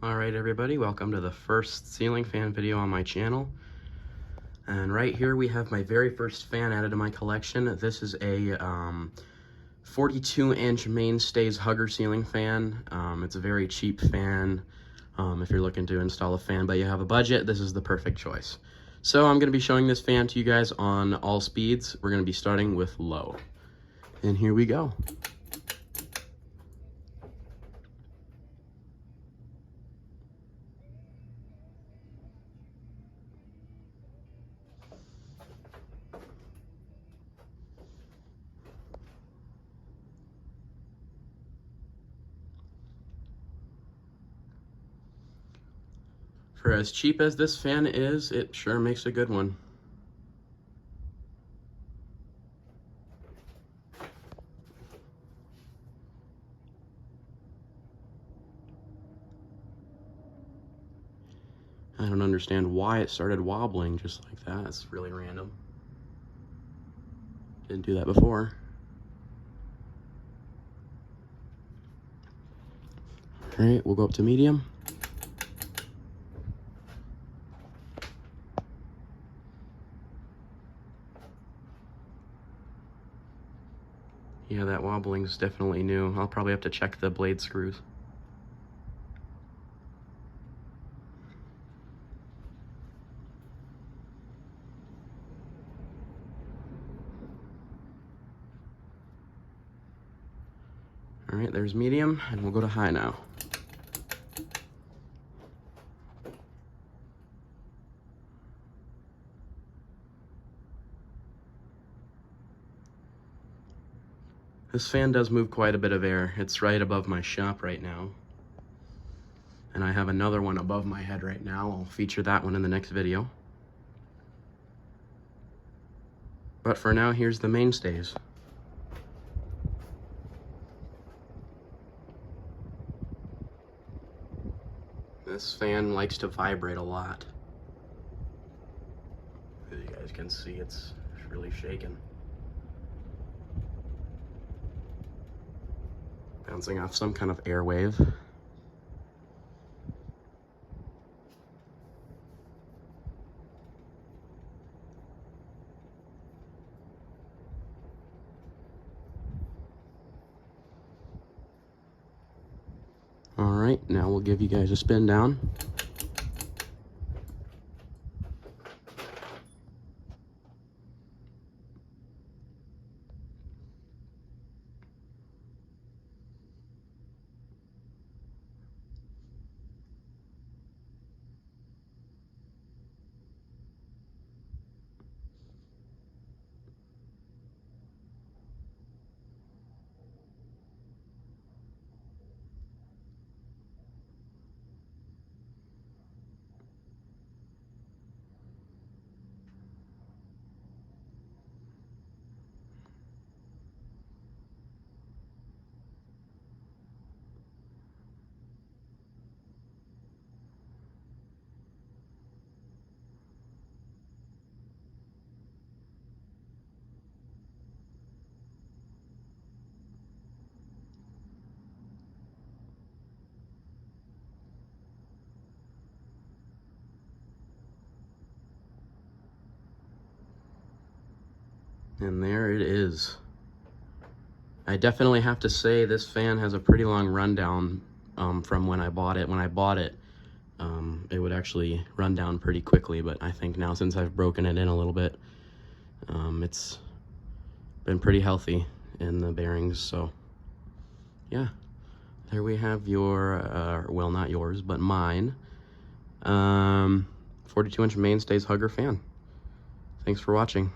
Alright everybody, welcome to the first ceiling fan video on my channel. And right here we have my very first fan added to my collection. This is a 42-inch mainstays hugger ceiling fan. It's a very cheap fan if you're looking to install a fan, but you have a budget, this is the perfect choice. So I'm going to be showing this fan to you guys on all speeds. We're going to be starting with low. And here we go. For as cheap as this fan is, it sure makes a good one. I don't understand why it started wobbling just like that. It's really random. Didn't do that before. All right, we'll go up to medium. Yeah, that wobbling's definitely new. I'll probably have to check the blade screws. All right, there's medium, and we'll go to high now. This fan does move quite a bit of air. It's right above my shop right now. And I have another one above my head right now. I'll feature that one in the next video. But for now, here's the mainstays. This fan likes to vibrate a lot. As you guys can see, it's really shaking. Bouncing off some kind of air wave. All right, now we'll give you guys a spin down. And there it is. I definitely have to say this fan has a pretty long rundown from when I bought it. When I bought it, it would actually run down pretty quickly, but I think now since I've broken it in a little bit, it's been pretty healthy in the bearings. So yeah, there we have your, well, not yours, but mine, 42-inch mainstays hugger fan. Thanks for watching.